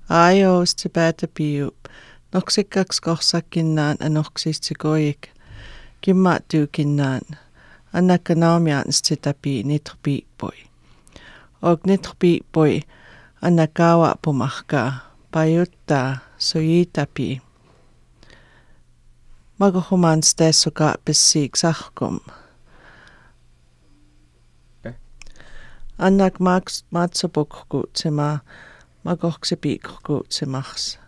Aajous te päätä piup. Noksikkaks kohsakinnaan ja noksistikoik. Kimma tyykinnaan. Annakka naamiaan sitä pii nitrpiipoi. Og nitrpiipoi anna kawa pumahkaa. Pajuttaa sojitapi. Magohuman stessuka bessiik sahkom. Annak matsopukkuutsema. Magoksi piikkuutsemaks.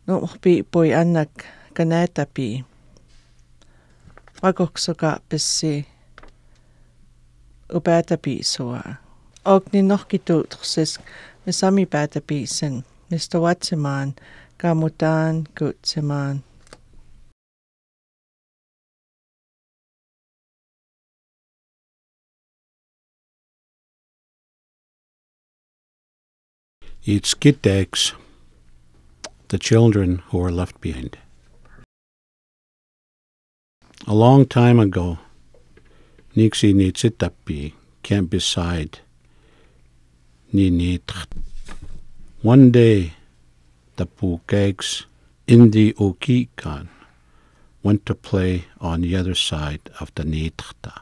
Nuhpiipoi annak kanetapi. Magoksoka bessi. Upäätäpi sua. Ogni nohkituutruses me sami päätäpi sen. Mistä vatsemaan, kamutaan, kutsemaan. It's kitteeks, the children who are left behind. A long time ago, Niksi Nitsitapi camped beside Ninitr. One day, the Pukegs in the Ukikan went to play on the other side of the Nitrta.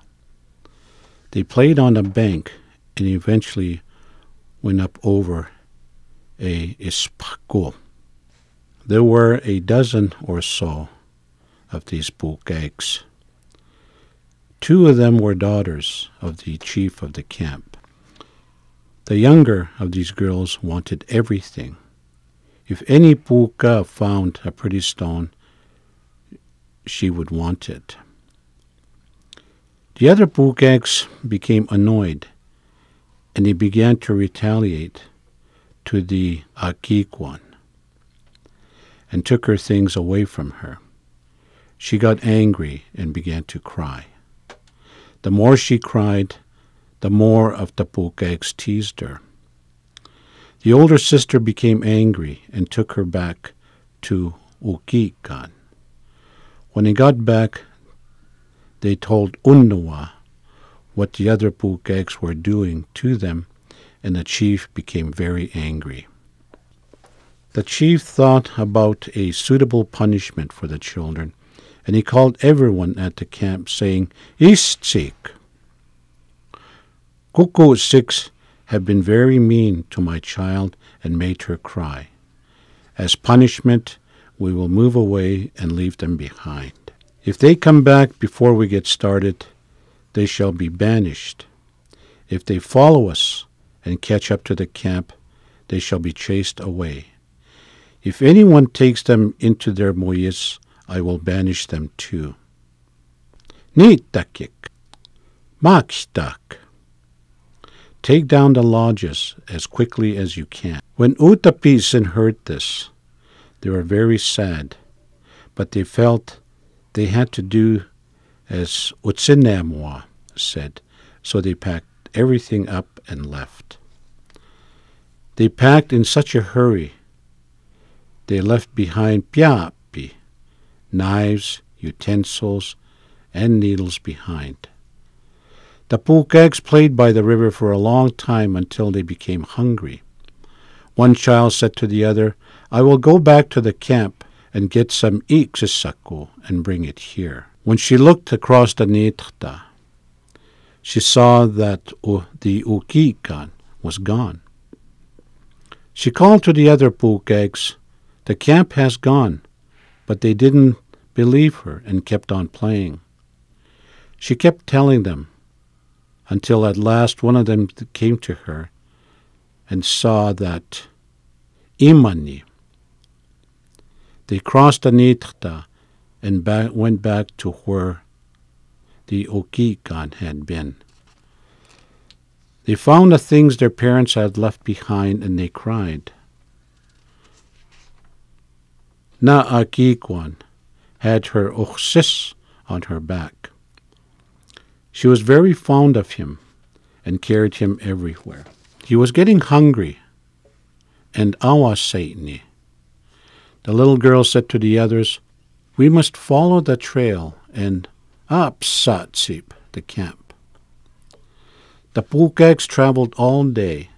They played on a bank and eventually went up over a ispako. There were a dozen or so of these Pukegs. 2 of them were daughters of the chief of the camp. The younger of these girls wanted everything. If any Puka found a pretty stone, she would want it. The other Pukegs became annoyed, and they began to retaliate to the Akikwan and took her things away from her. She got angry and began to cry. The more she cried, the more of the Pukegs teased her. The older sister became angry and took her back to Ukikan. When they got back, they told Unnawa what the other Pukegs were doing to them, and the chief became very angry. The chief thought about a suitable punishment for the children, and he called everyone at the camp, saying, "Istsik! Kuku 6 have been very mean to my child and made her cry. As punishment, we will move away and leave them behind. If they come back before we get started, they shall be banished. If they follow us and catch up to the camp, they shall be chased away. If anyone takes them into their moyis, I will banish them too. Nitakik, makstak. Take down the lodges as quickly as you can." When Utapisin heard this, they were very sad, but they felt they had to do as Utsinamwa said, so they packed everything up and left. They packed in such a hurry, they left behind piapi, knives, utensils, and needles behind. The Pukegs played by the river for a long time until they became hungry. One child said to the other, "I will go back to the camp and get some iksisaku and bring it here." When she looked across the Nitrta, she saw that the Ukikan was gone. She called to the other Pukegs, "The camp has gone," but they didn't believe her and kept on playing. She kept telling them, until at last one of them came to her and saw that Imani. They crossed the Nitrta and went back to where the Ukikan had been. They found the things their parents had left behind, and they cried. Naakikwan had her Uksis on her back. She was very fond of him and carried him everywhere. He was getting hungry, and Awasaitni. The little girl said to the others, "We must follow the trail and Apsatsip, the camp." The Pukegs traveled all day.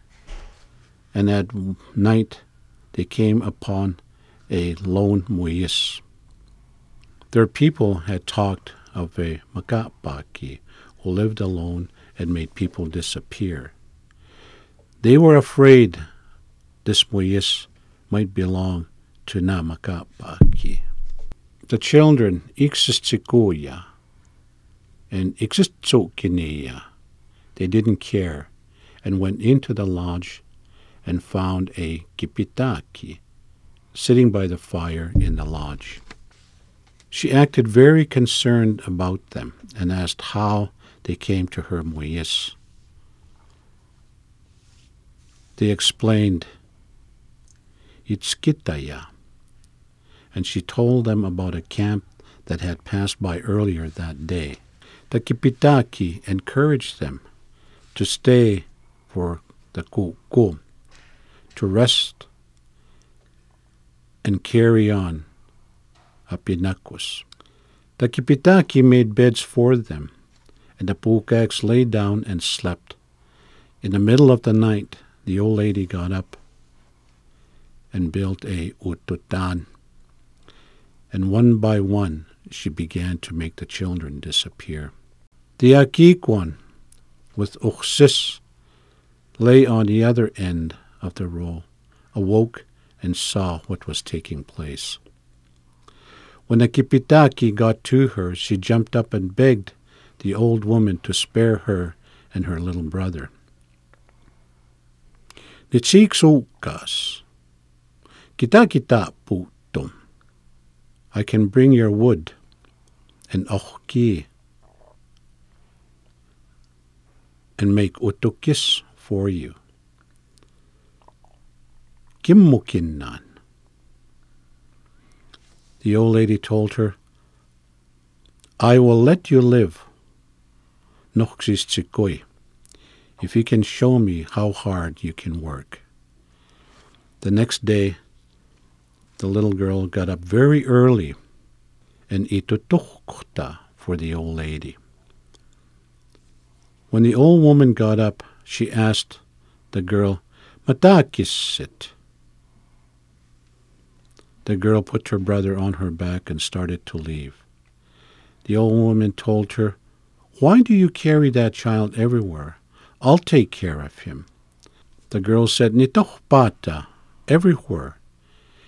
and at night they came upon a lone Muis. Their people had talked of a Makapaki who lived alone and made people disappear. They were afraid this Muis might belong to na Makapaki. The children Ixistikuya and Ixistsukinia, they didn't care, and went into the lodge and found a Kipitaki sitting by the fire in the lodge. She acted very concerned about them and asked how they came to her Muis. They explained, "It's Kitaya," and she told them about a camp that had passed by earlier that day. The Kipitaki encouraged them to stay for the kuku, to rest and carry on a pinakus. The Kipitaki made beds for them, and the Pukaks lay down and slept. In the middle of the night, the old lady got up and built a ututan, and one by one she began to make the children disappear. The Akikwan, with Uksis, lay on the other end of the row, awoke and saw what was taking place. When the Kipitaki got to her, she jumped up and begged the old woman to spare her and her little brother. "Nitsiksukas, kita putum. I can bring your wood and ochki and make utukis for you. Kimmukinnan." The old lady told her, "I will let you live, Noxis Tsikoi, if you can show me how hard you can work." The next day, the little girl got up very early and itutukta for the old lady. When the old woman got up, she asked the girl, "Matakisit?" The girl put her brother on her back and started to leave. The old woman told her, "Why do you carry that child everywhere? I'll take care of him." The girl said, "Nitohpata, everywhere.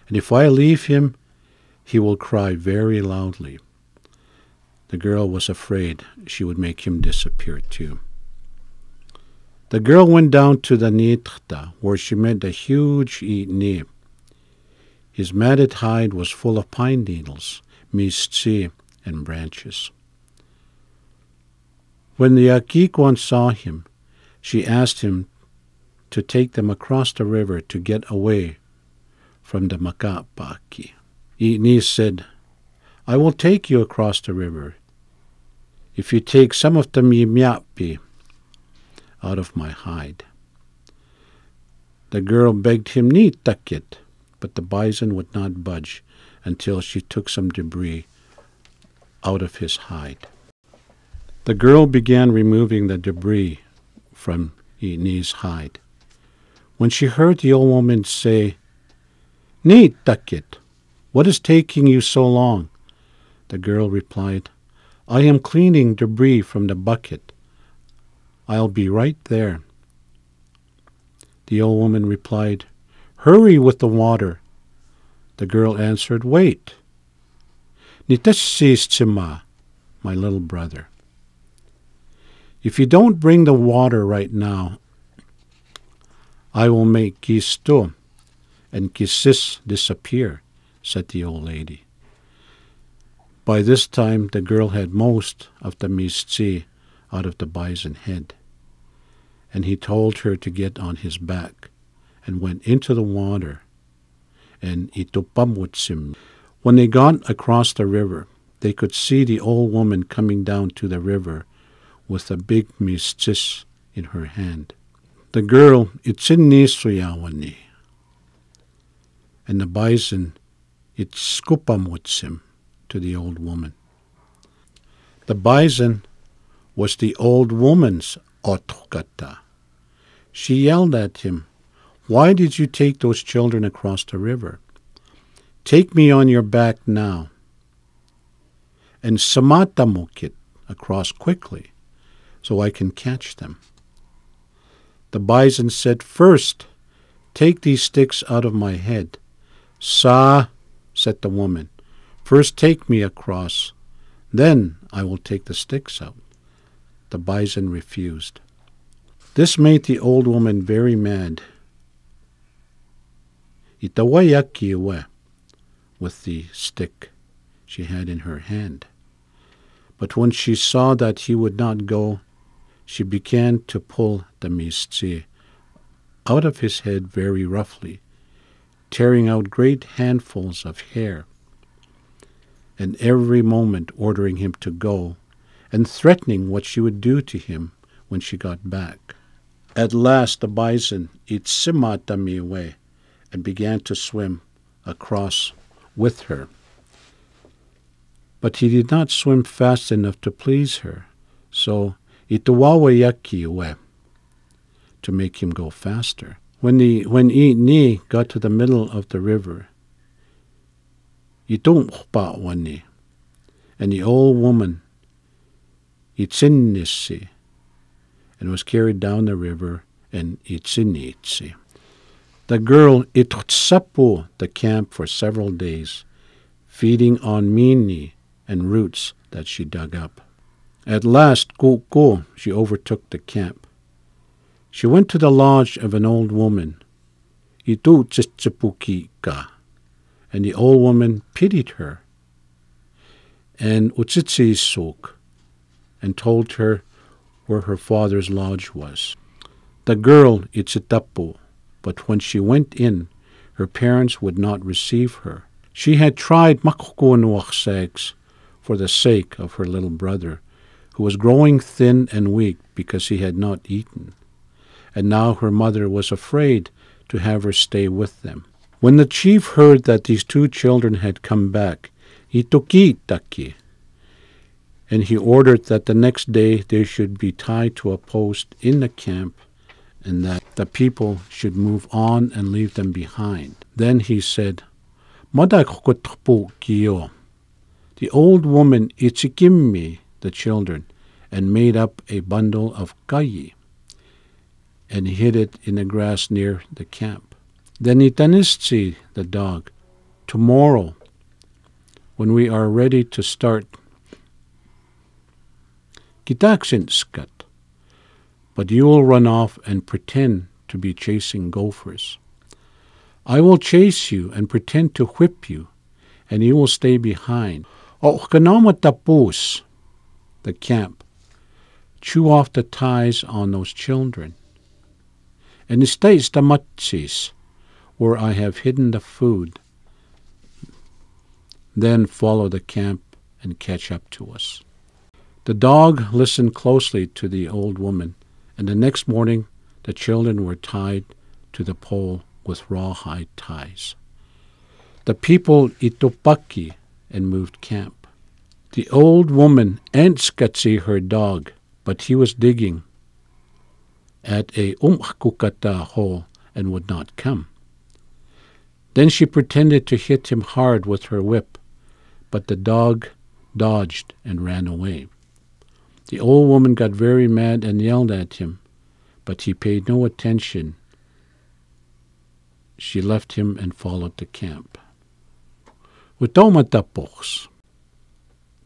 And if I leave him, he will cry very loudly." The girl was afraid she would make him disappear too. The girl went down to the Nitrta, where she met a huge Itni. His matted hide was full of pine needles, mistsi, and branches. When the Akikwan saw him, she asked him to take them across the river to get away from the Makapaki. Itni said, "I will take you across the river if you take some of the mimyapi out of my hide." The girl begged him nitakit, but the bison would not budge until she took some debris out of his hide. The girl began removing the debris from Itni's hide. When she heard the old woman say, "Nitakit, what is taking you so long?" the girl replied, "I am cleaning debris from the bucket. I'll be right there." The old woman replied, "Hurry with the water." The girl answered, "Wait. Nitashishtima, my little brother. If you don't bring the water right now, I will make Kisto and Kisis disappear," said the old lady. By this time, the girl had most of the mistsi out of the bison head, and he told her to get on his back and went into the water and itupamutsim. When they got across the river, they could see the old woman coming down to the river with a big mistsis in her hand. The girl, itsinnisuyawani, and the bison, itskupamutsim to the old woman. The bison was the old woman's otkata. She yelled at him, Why did you take those children across the river? Take me on your back now, and samatamukit across quickly, so I can catch them. The bison said, First, take these sticks out of my head. Sa, said the woman, First take me across, then I will take the sticks out. The bison refused. This made the old woman very mad. Itawayakiwe, with the stick she had in her hand. But when she saw that he would not go, she began to pull the mistsi out of his head very roughly, tearing out great handfuls of hair, and every moment ordering him to go, and threatening what she would do to him when she got back. At last the bison itsimatamiwe and began to swim across with her. But he did not swim fast enough to please her, so ituwawayakiwe, to make him go faster. When Ni got to the middle of the river, itumhpawani, and the old woman itsinisi, and was carried down the river, and itsinitsi. The girl itutsapu the camp for several days, feeding on mini and roots that she dug up. At last, Kuku, she overtook the camp. She went to the lodge of an old woman, Itutsitsipukika, and the old woman pitied her, and utsitsisuk, and told her where her father's lodge was. The girl itsitapu, but when she went in, her parents would not receive her. She had tried makukunuaksegs for the sake of her little brother, who was growing thin and weak because he had not eaten. And now her mother was afraid to have her stay with them. When the chief heard that these two children had come back, he tokitaki, and he ordered that the next day they should be tied to a post in the camp, and that the people should move on and leave them behind. Then he said, Madakukutpukiyo. The old woman itsikimmi the children, and made up a bundle of kayi, and hid it in the grass near the camp. Then itanistsi the dog, Tomorrow, when we are ready to start, kitaksinskat, but you will run off and pretend to be chasing gophers. I will chase you and pretend to whip you, and you will stay behind. O kanamatapus, the camp, chew off the ties on those children. And stays the matsis, where I have hidden the food. Then follow the camp and catch up to us. The dog listened closely to the old woman, and the next morning the children were tied to the pole with rawhide ties. The people itopaki and moved camp. The old woman antskatsi her dog, but he was digging at a umhkukata hole and would not come. Then she pretended to hit him hard with her whip, but the dog dodged and ran away. The old woman got very mad and yelled at him, but he paid no attention. She left him and followed the camp. Utomatapoks.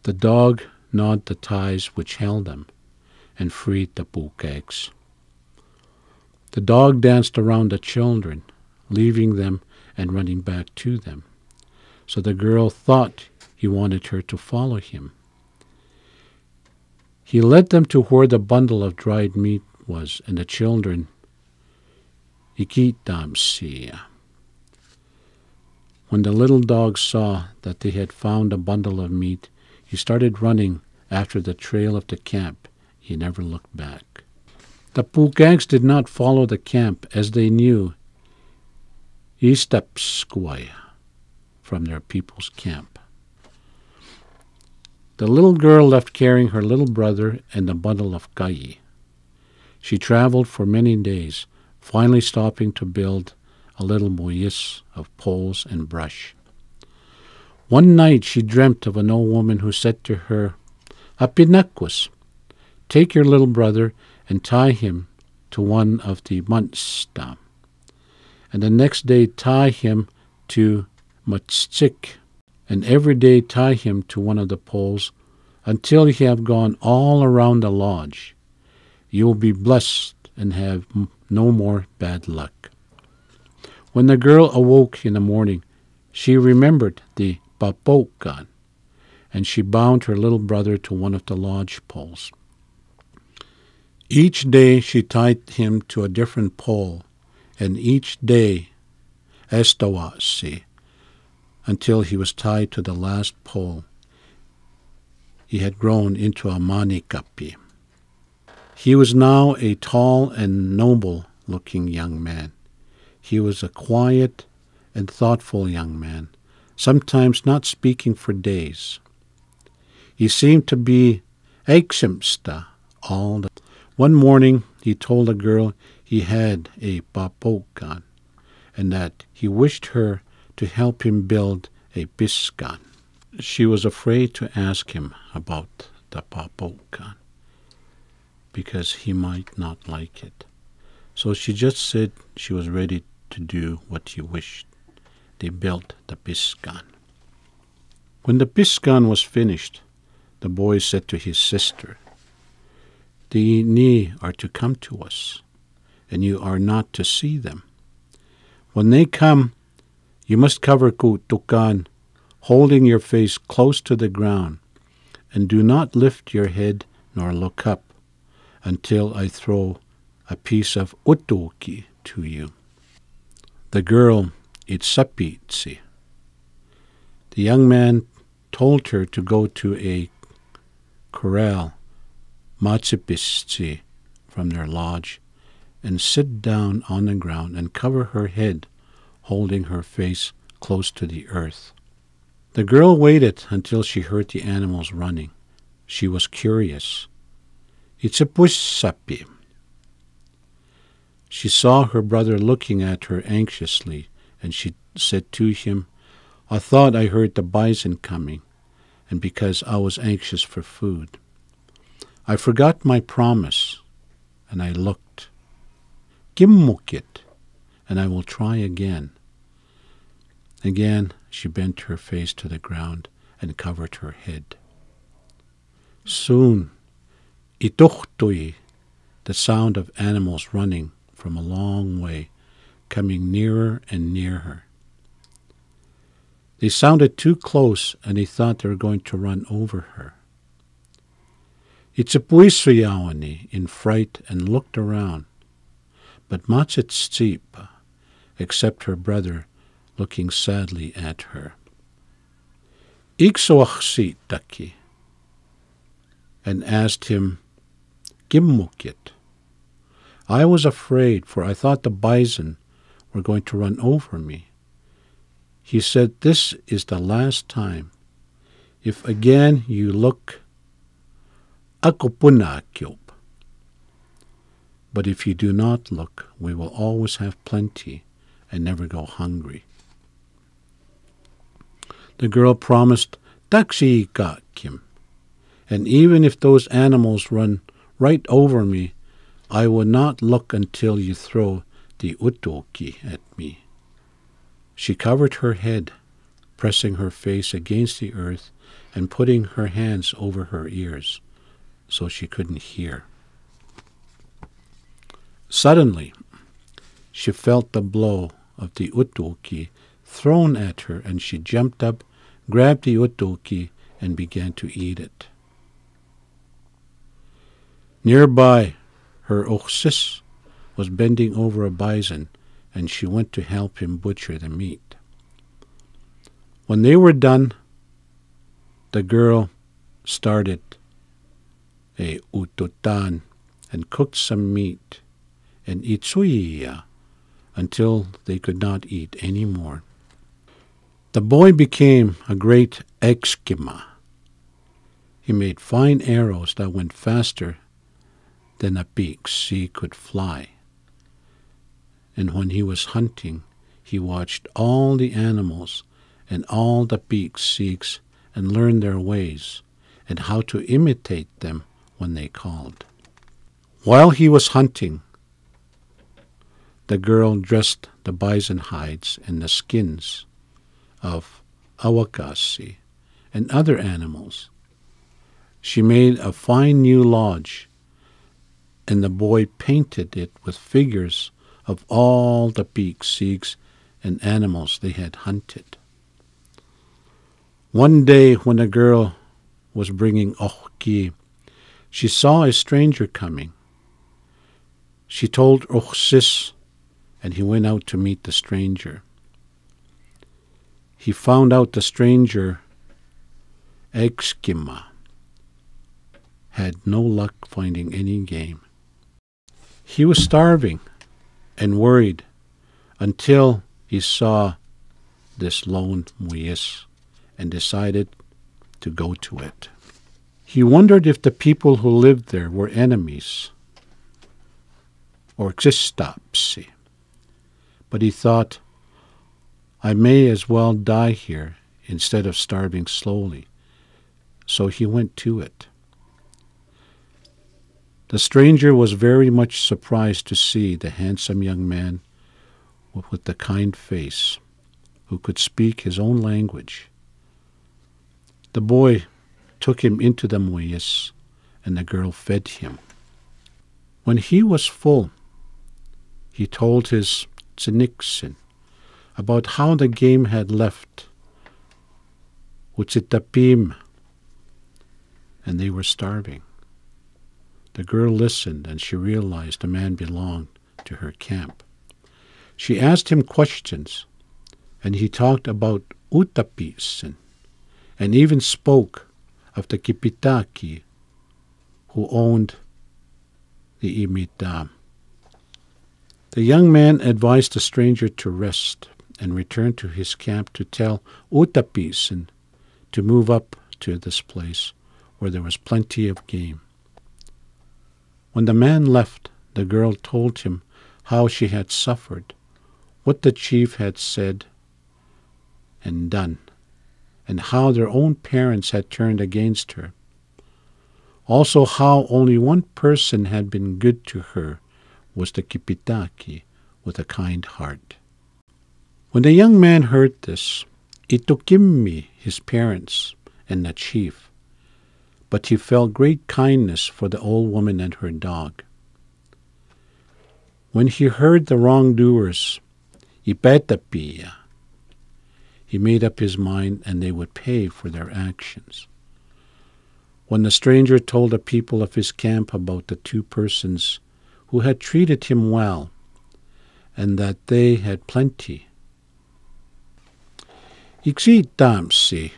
The dog gnawed the ties which held them and freed the pukegs. The dog danced around the children, leaving them and running back to them. So the girl thought he wanted her to follow him. He led them to where the bundle of dried meat was, and the children ikitamsia. When the little dog saw that they had found a bundle of meat, he started running after the trail of the camp. He never looked back. The pukegs did not follow the camp, as they knew Istapskwaya from their people's camp. The little girl left carrying her little brother and the bundle of kayi. She traveled for many days, finally stopping to build a little moyis of poles and brush. One night she dreamt of an old woman who said to her, "Apinakwis, take your little brother and tie him to one of the munstam, and the next day tie him to mutsik, and every day tie him to one of the poles until you have gone all around the lodge. You will be blessed and have no more bad luck." When the girl awoke in the morning, she remembered the papokan, and she bound her little brother to one of the lodge poles. Each day she tied him to a different pole, and each day estawasi, until he was tied to the last pole. He had grown into a manikapi. He was now a tall and noble-looking young man. He was a quiet and thoughtful young man, sometimes not speaking for days. He seemed to be aiksimsta all the time. One morning he told a girl he had a papokan, and that he wished her to help him build a biskan. She was afraid to ask him about the papokan, because he might not like it. So she just said she was ready to do what he wished. They built the biskan. When the biskan was finished, the boy said to his sister, "The ni are to come to us, and you are not to see them. When they come, you must cover kutukan, holding your face close to the ground, and do not lift your head nor look up until I throw a piece of utuki to you." The girl, itsapitsi. The young man told her to go to a corral, matsipistsi, from their lodge, and sit down on the ground and cover her head, holding her face close to the earth. The girl waited until she heard the animals running. She was curious. "Itsapussapi." She saw her brother looking at her anxiously, and she said to him, "I thought I heard the bison coming, and because I was anxious for food, I forgot my promise, and I looked. Gimmukit, and I will try again." Again she bent her face to the ground and covered her head. Soon, ituchtui, the sound of animals running from a long way, coming nearer and nearer. They sounded too close, and he thought they were going to run over her. Itsapuisuyawani in fright and looked around, but Matsitstsipa, except her brother, looking sadly at her. Iksoachsitaki, and asked him, "Gimmukit." I was afraid, for I thought the bison were going to run over me. He said, "This is the last time. If again you look, akopunakyop. But if you do not look, we will always have plenty and never go hungry." The girl promised, "Taksikakim, and even if those animals run right over me, I will not look until you throw the utoki at me." She covered her head, pressing her face against the earth and putting her hands over her ears so she couldn't hear. Suddenly, she felt the blow of the utoki thrown at her, and she jumped up, grabbed the utoki, and began to eat it. Nearby, her ochsis was bending over a bison, and she went to help him butcher the meat. When they were done, the girl started a ututan and cooked some meat and itsuiya until they could not eat any more. The boy became a great ekskima. He made fine arrows that went faster than a pixie could fly. And when he was hunting, he watched all the animals and all the beaks seeks and learned their ways and how to imitate them when they called. While he was hunting, the girl dressed the bison hides and the skins of awakasi and other animals. She made a fine new lodge, and the boy painted it with figures of all the beaks, seeks, and animals they had hunted. One day when the girl was bringing ohki, she saw a stranger coming. She told Ochsis, and he went out to meet the stranger. He found out the stranger, Ekskima, had no luck finding any game. He was starving and worried until he saw this lone muyes and decided to go to it. He wondered if the people who lived there were enemies or xistapsi, but he thought, I may as well die here instead of starving slowly. So he went to it. The stranger was very much surprised to see the handsome young man with the kind face, who could speak his own language. The boy took him into the muyes, and the girl fed him. When he was full, he told his tsiniksin about how the game had left Utsitapim, and they were starving. The girl listened, and she realized the man belonged to her camp. She asked him questions, and he talked about Utapisin, and even spoke of the Kipitaki who owned the Imita. The young man advised the stranger to rest and return to his camp to tell Utapisin to move up to this place where there was plenty of game. When the man left, the girl told him how she had suffered, what the chief had said and done, and how their own parents had turned against her. Also how only one person had been good to her, was the Kipitaki with a kind heart. When the young man heard this, it took him, his parents, and the chief, but he felt great kindness for the old woman and her dog. When he heard the wrongdoers, Ipetapia, he made up his mind and they would pay for their actions. When the stranger told the people of his camp about the two persons who had treated him well, and that they had plenty, Ixitamsi,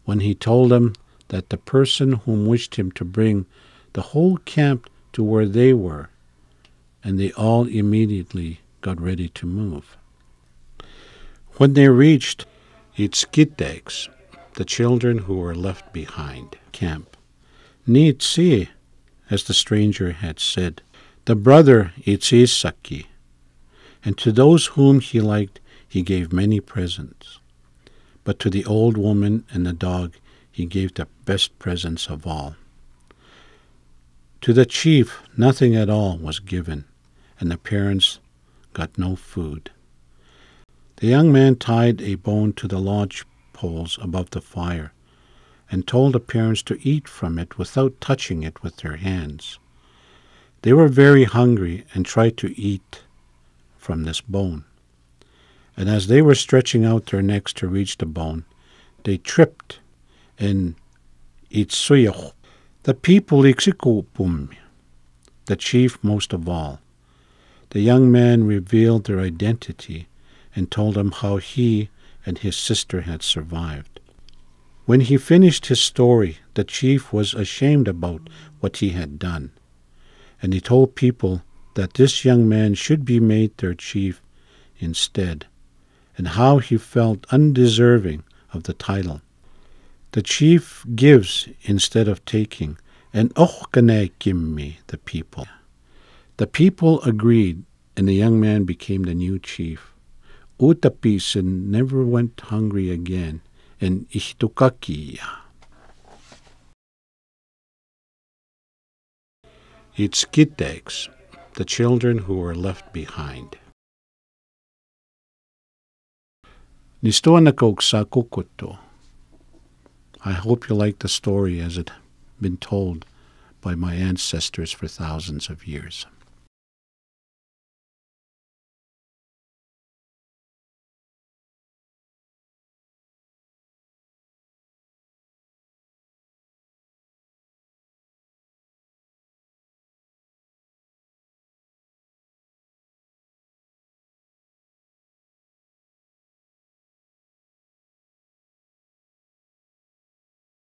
when he told them that the person whom wished him to bring the whole camp to where they were, and they all immediately got ready to move. When they reached Itzkitex, the children who were left behind camp, Nitsi, as the stranger had said, the brother Itzisaki, and to those whom he liked he gave many presents. But to the old woman and the dog he gave the best presents of all. To the chief nothing at all was given, and the parents got no food. The young man tied a bone to the lodge poles above the fire, and told the parents to eat from it without touching it with their hands. They were very hungry and tried to eat from this bone. And as they were stretching out their necks to reach the bone, they tripped and Itsuyoch, the people Ixikupum, the chief most of all. The young man revealed their identity and told them how he and his sister had survived. When he finished his story, the chief was ashamed about what he had done, and he told people that this young man should be made their chief instead, and how he felt undeserving of the title. The chief gives instead of taking, and ochkane gimmi the people. The people agreed and the young man became the new chief. Utapisin never went hungry again, and ihtukakiya. It's Kitegs, the children who were left behind. Nistoanakog sa kukuto. I hope you like the story as it been told by my ancestors for thousands of years.